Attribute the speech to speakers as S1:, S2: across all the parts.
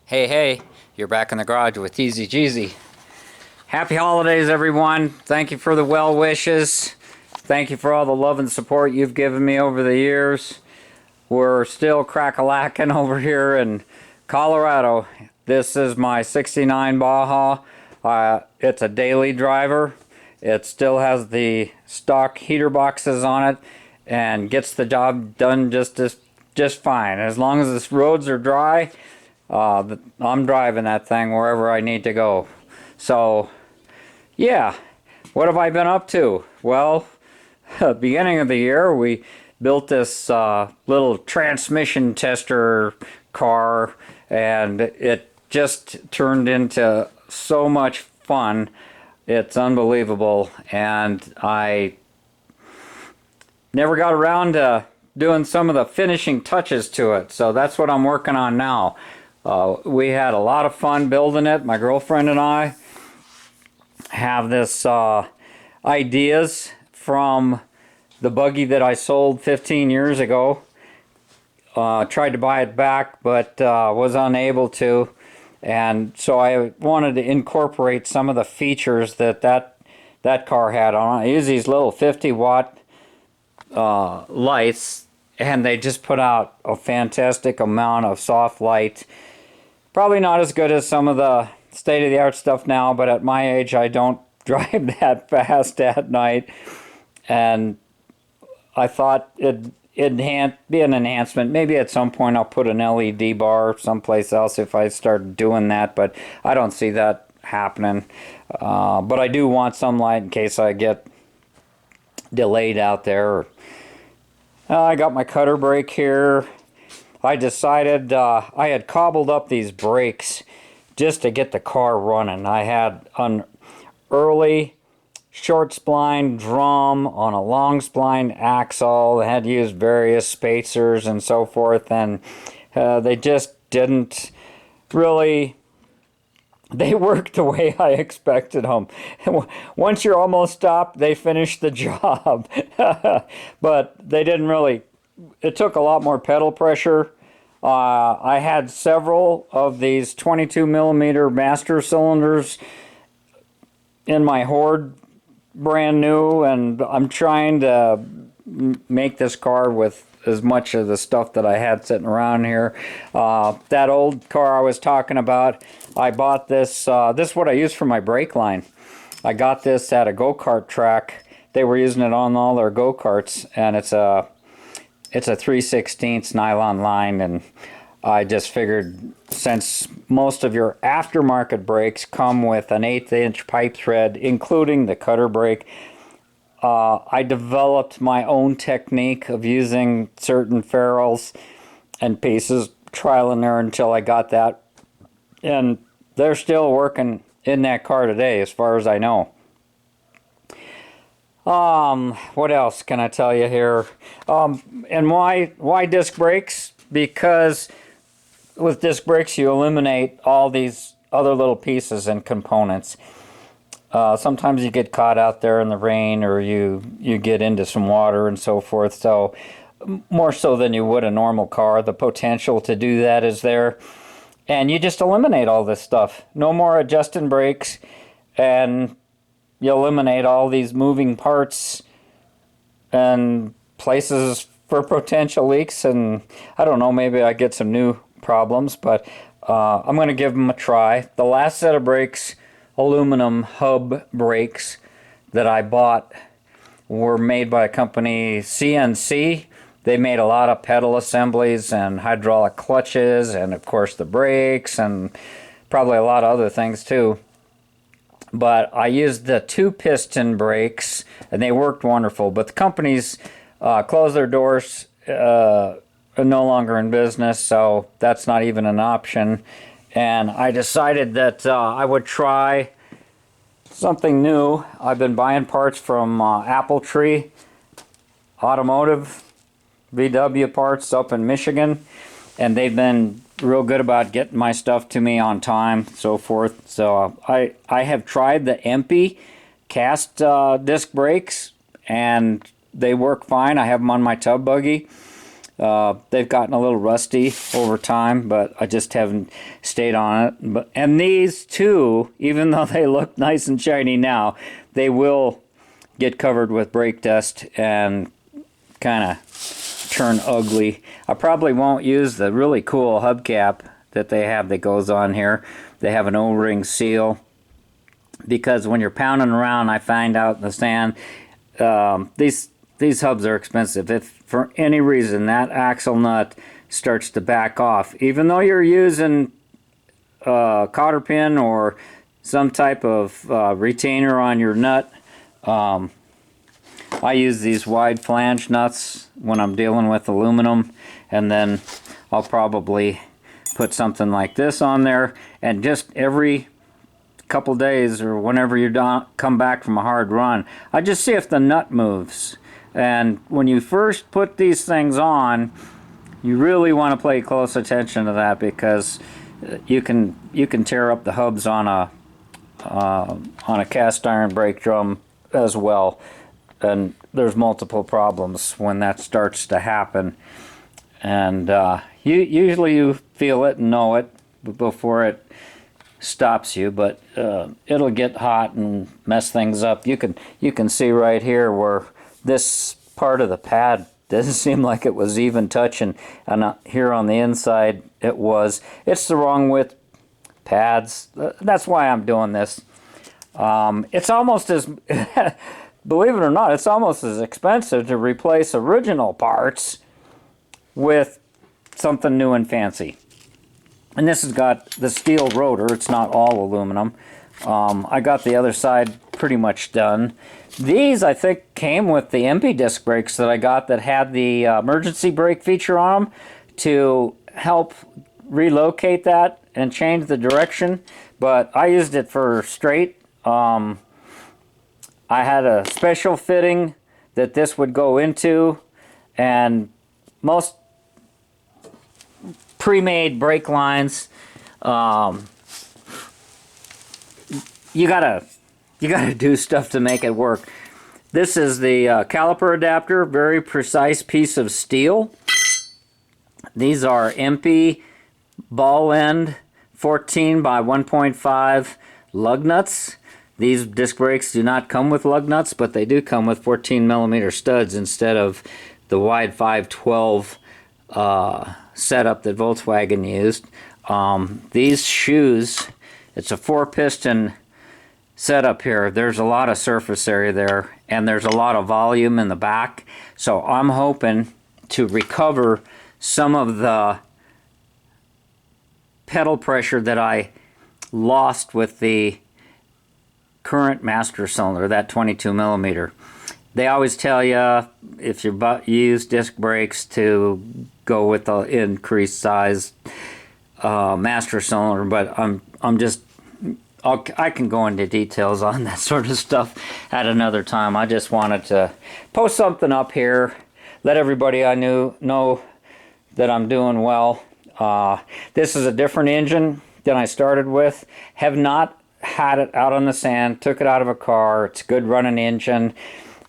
S1: Hey, you're back in the garage with TheEZGZ. Happy holidays, everyone. Thank you for the well wishes. Thank you for all the love and support you've given me over the years. We're still crack-a-lacking over here in Colorado. This is my 69 Baja. It's a daily driver. It still has the stock heater boxes on it and gets the job done just fine. As long as the roads are dry, I'm driving that thing wherever I need to go. So, yeah. What have I been up to? Well, beginning of the year, we built this little transmission tester car, and it just turned into so much fun. It's unbelievable, and I never got around to doing some of the finishing touches to it, so that's what I'm working on now. We had a lot of fun building it. My girlfriend and I have this ideas from the buggy that I sold 15 years ago. Tried to buy it back, but was unable to. And so I wanted to incorporate some of the features that car had on it. I use these little 50-watt lights, and they just put out a fantastic amount of soft light. Probably not as good as some of the state-of-the-art stuff now, but at my age I don't drive that fast at night, and I thought it'd be an enhancement. Maybe at some point I'll put an LED bar someplace else if I start doing that, but I don't see that happening. But I do want some light in case I get delayed out there. I got my cutter brake here. I decided I had cobbled up these brakes just to get the car running. I had an early short spline drum on a long spline axle. I had used various spacers and so forth, and they just didn't really, they worked the way I expected them. Once you're almost stopped, they finished the job. But they didn't really, it took a lot more pedal pressure. I had several of these 22 millimeter master cylinders in my Horde brand new, and I'm trying to make this car with as much of the stuff that I had sitting around here. That old car I was talking about, I bought this. This is what I use for my brake line. I got this at a go-kart track. They were using it on all their go-karts, and it's a 3/16 nylon line, and I just figured since most of your aftermarket brakes come with an 1/8" pipe thread, including the cutter brake, I developed my own technique of using certain ferrules and pieces, trial and error until I got that. And they're still working in that car today, as far as I know. What else can I tell you here? And why disc brakes? Because with disc brakes you eliminate all these other little pieces and components. Sometimes you get caught out there in the rain, or you get into some water and so forth. So more so than you would a normal car, the potential to do that is there. And you just eliminate all this stuff. No more adjusting brakes, and you eliminate all these moving parts and places for potential leaks. And I don't know, maybe I get some new problems, but I'm going to give them a try. The last set of brakes, aluminum hub brakes that I bought, were made by a company, CNC. They made a lot of pedal assemblies and hydraulic clutches, and of course the brakes, and probably a lot of other things too. But I used the 2-piston brakes, and they worked wonderful. But the companies closed their doors, are no longer in business, so that's not even an option. And I decided that I would try something new. I've been buying parts from Apple Tree Automotive, VW parts up in Michigan, and they've been real good about getting my stuff to me on time, so forth. So I have tried the EMPI cast disc brakes, and they work fine. I have them on my tub buggy, They've gotten a little rusty over time, but I just haven't stayed on it. And these two, even though they look nice and shiny now, they will get covered with brake dust and kind of turn ugly. I probably won't use the really cool hubcap that they have that goes on here. They have an O-ring seal, because when you're pounding around, I find out in the sand, these hubs are expensive. If for any reason that axle nut starts to back off, even though you're using a cotter pin or some type of retainer on your nut, I use these wide flange nuts when I'm dealing with aluminum, and then I'll probably put something like this on there, and just every couple days or whenever you come back from a hard run, I just see if the nut moves. And when you first put these things on, you really want to pay close attention to that, because you can tear up the hubs on a cast iron brake drum as well, and there's multiple problems when that starts to happen. And usually you feel it and know it before it stops you, but it'll get hot and mess things up. You can see right here where this part of the pad doesn't seem like it was even touching, and here on the inside it was. It's the wrong width pads. That's why I'm doing this. It's almost as believe it or not, it's almost as expensive to replace original parts with something new and fancy. And this has got the steel rotor. It's not all aluminum. I got the other side pretty much done. These, I think, came with the MP disc brakes that I got that had the emergency brake feature on them to help relocate that and change the direction. But I used it for straight. I had a special fitting that this would go into, and most pre-made brake lines, you gotta do stuff to make it work. This is the caliper adapter, very precise piece of steel. These are MP ball end 14 by 1.5 lug nuts. These disc brakes do not come with lug nuts, but they do come with 14mm studs instead of the wide 512 setup that Volkswagen used. These shoes, it's a 4-piston setup here. There's a lot of surface area there, and there's a lot of volume in the back. So I'm hoping to recover some of the pedal pressure that I lost with the current master cylinder, that 22mm. They always tell you if you use disc brakes to go with the increased size master cylinder, but I can go into details on that sort of stuff at another time. I just wanted to post something up here, let everybody I know that I'm doing well. This is a different engine than I started with. Have not had it out on the sand, took it out of a car. It's a good running engine.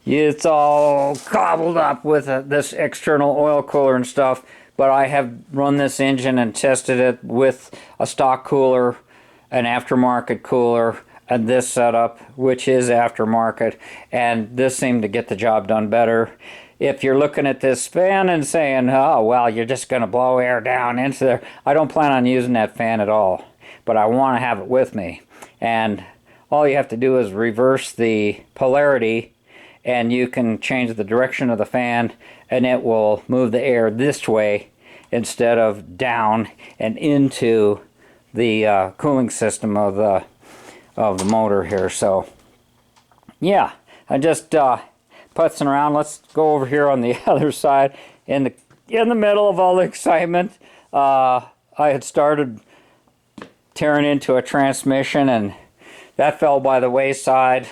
S1: It's all cobbled up with this external oil cooler and stuff, but I have run this engine and tested it with a stock cooler, an aftermarket cooler, and this setup, which is aftermarket, and this seemed to get the job done better. If you're looking at this fan and saying, oh, well, you're just going to blow air down into there, I don't plan on using that fan at all, but I want to have it with me. And all you have to do is reverse the polarity, and you can change the direction of the fan, and it will move the air this way instead of down and into the cooling system of the motor here. So yeah, I just putzing around. Let's go over here on the other side. In the middle of all the excitement, I had started tearing into a transmission, and that fell by the wayside.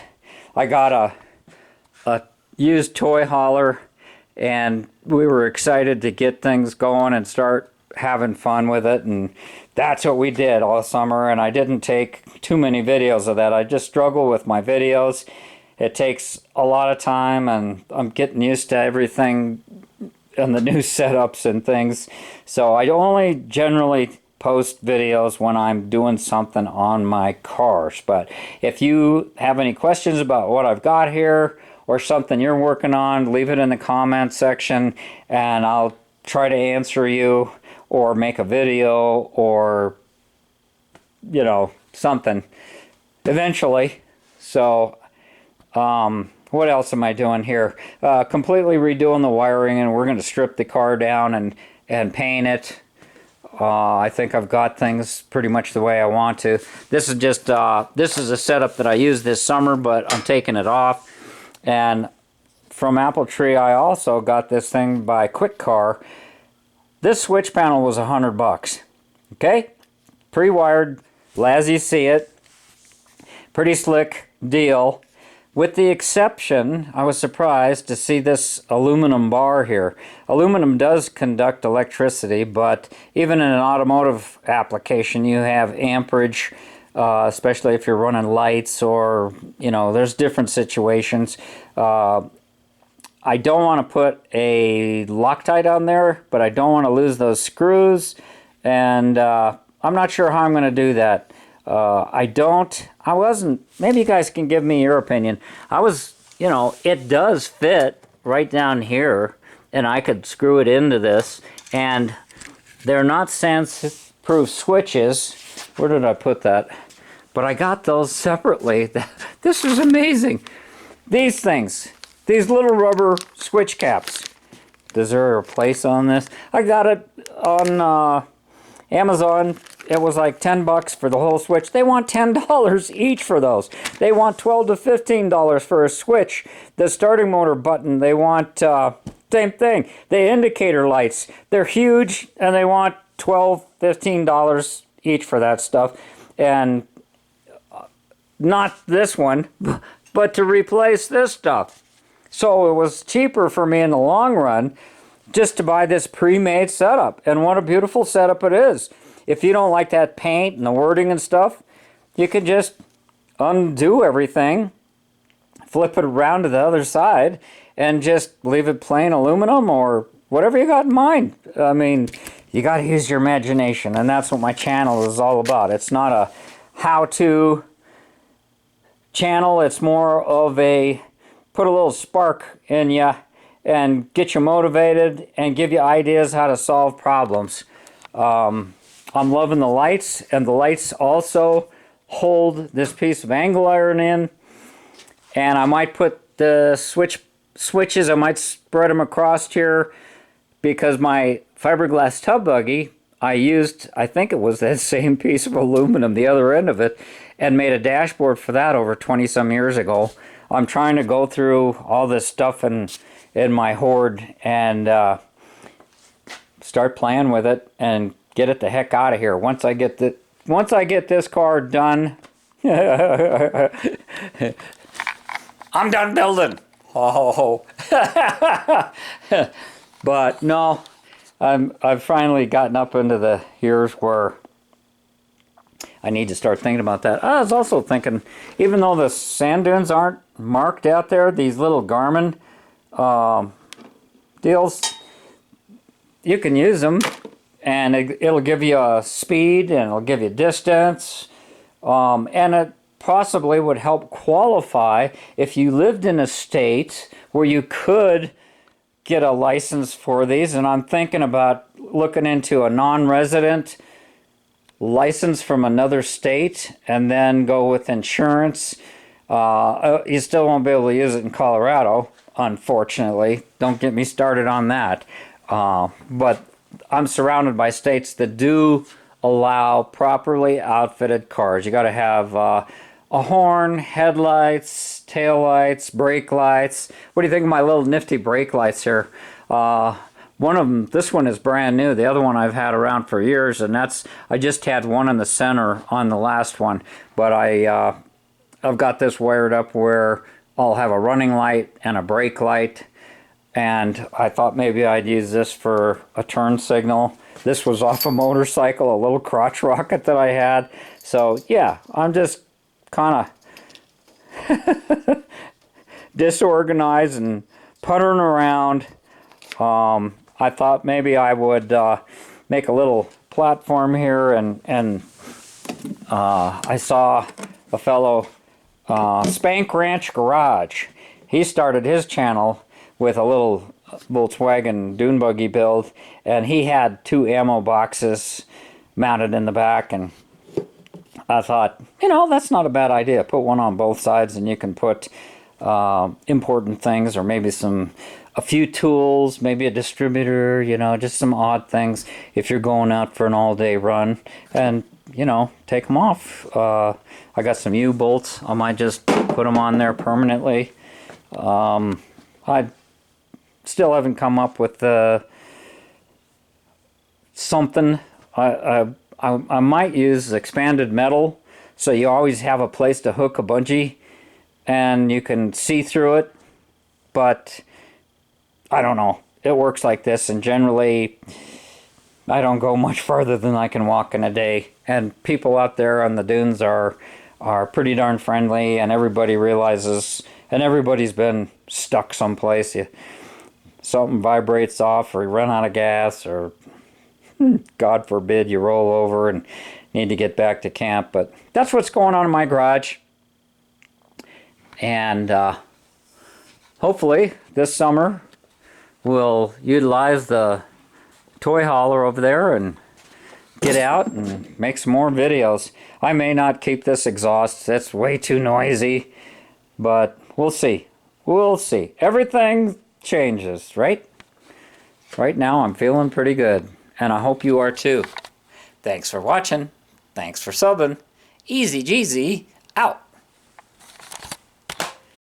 S1: I got a used toy hauler, and we were excited to get things going and start having fun with it, and that's what we did all summer. And I didn't take too many videos of that. I just struggle with my videos. It takes a lot of time, and I'm getting used to everything and the new setups and things. So I only generally post videos when I'm doing something on my cars. But if you have any questions about what I've got here or something you're working on, leave it in the comment section and I'll try to answer you or make a video or, you know, something eventually. So what else am I doing here? Completely redoing the wiring, and we're going to strip the car down and paint it. I think I've got things pretty much the way I want to. This is just this is a setup that I used this summer, but I'm taking it off. And from Apple Tree, I also got this thing by Quick Car. This switch panel was $100. Okay, pre-wired, as you see it, pretty slick deal. With the exception, I was surprised to see this aluminum bar here. Aluminum does conduct electricity, but even in an automotive application, you have amperage, especially if you're running lights or, you know, there's different situations. I don't want to put a Loctite on there, but I don't want to lose those screws, and I'm not sure how I'm going to do that. Maybe you guys can give me your opinion. You know, it does fit right down here, and I could screw it into this, and they're not sand-proof switches. Where did I put that? But I got those separately. This is amazing. These things, these little rubber switch caps. Is there a place on this? I got it on Amazon. It was like $10 for the whole switch. They want $10 each for those. They want $12 to $15 for a switch. The starting motor button, they want same thing. The indicator lights, they're huge, and they want $12, $15 each for that stuff. And not this one, but to replace this stuff. So it was cheaper for me in the long run just to buy this pre-made setup. And what a beautiful setup it is. If you don't like that paint and the wording and stuff, you can just undo everything, flip it around to the other side, and just leave it plain aluminum or whatever you got in mind. I mean, you got to use your imagination, and that's what my channel is all about. It's not a how-to channel. It's more of a put a little spark in you and get you motivated and give you ideas how to solve problems. I'm loving the lights, and the lights also hold this piece of angle iron in, and I might put the switches, I might spread them across here, because my fiberglass tub buggy, I used, I think it was that same piece of aluminum, the other end of it, and made a dashboard for that over 20 some years ago. I'm trying to go through all this stuff in my hoard and start playing with it and get it the heck out of here. Once I get this car done, I'm done building. Oh, but no, I've finally gotten up into the years where I need to start thinking about that. I was also thinking, even though the sand dunes aren't marked out there, these little Garmin deals, you can use them. And it'll give you a speed, and it'll give you distance, and it possibly would help qualify if you lived in a state where you could get a license for these. And I'm thinking about looking into a non-resident license from another state and then go with insurance. You still won't be able to use it in Colorado, unfortunately. Don't get me started on that. But I'm surrounded by states that do allow properly outfitted cars. You got to have a horn, headlights, taillights, brake lights. What do you think of my little nifty brake lights here? One of them, this one is brand new. The other one I've had around for years, and I just had one in the center on the last one. But I've got this wired up where I'll have a running light and a brake light. And I thought maybe I'd use this for a turn signal. This was off a motorcycle, a little crotch rocket that I had. So yeah, I'm just kind of disorganized and puttering around. I thought maybe I would make a little platform here, and I saw a fellow, Spank Ranch Garage. He started his channel with a little Volkswagen dune buggy build, and he had 2 ammo boxes mounted in the back, and I thought, you know, that's not a bad idea. Put one on both sides, and you can put important things, or maybe a few tools, maybe a distributor, you know, just some odd things if you're going out for an all-day run, and, you know, take them off. I got some U-bolts. I might just put them on there permanently. I still haven't come up with something. I might use expanded metal, so you always have a place to hook a bungee and you can see through it, but I don't know. It works like this, and generally I don't go much farther than I can walk in a day. And people out there on the dunes are pretty darn friendly, and everybody realizes, and everybody's been stuck someplace. Something vibrates off, or you run out of gas, or God forbid you roll over and need to get back to camp. But that's what's going on in my garage. And hopefully this summer we'll utilize the toy hauler over there and get out and make some more videos. I may not keep this exhaust. That's way too noisy. But we'll see. We'll see. Everything changes, right? Right now I'm feeling pretty good. And I hope you are too. Thanks for watching. Thanks for subbing. TheEZGZ out.